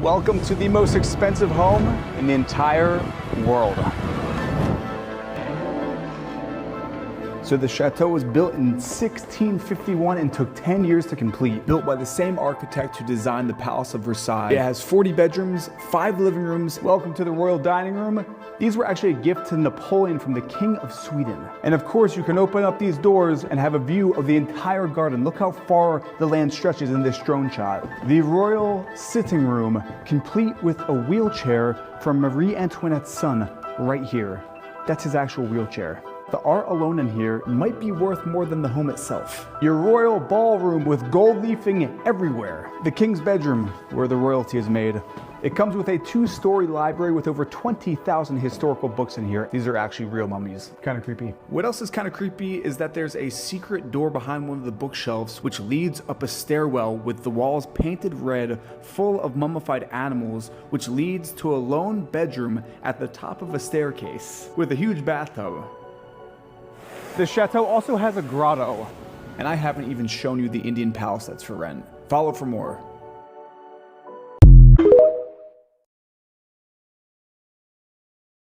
Welcome to the most expensive home in the entire world. So the chateau was built in 1651 and took 10 years to complete. Built by the same architect who designed the Palace of Versailles. It has 40 bedrooms, 5 living rooms. Welcome to the royal dining room. These were actually a gift to Napoleon from the King of Sweden. And of course, you can open up these doors and have a view of the entire garden. Look how far the land stretches in this drone shot. The royal sitting room, complete with a wheelchair from Marie Antoinette's son right here. That's his actual wheelchair. The art alone in here might be worth more than the home itself. Your royal ballroom with gold leafing everywhere. The king's bedroom, where the royalty is made. It comes with a 2-story library with over 20,000 historical books in here. These are actually real mummies. Kind of creepy. What else is kind of creepy is that there's a secret door behind one of the bookshelves which leads up a stairwell with the walls painted red, full of mummified animals, which leads to a lone bedroom at the top of a staircase with a huge bathtub. The chateau also has a grotto, and I haven't even shown you the Indian palace that's for rent. Follow for more.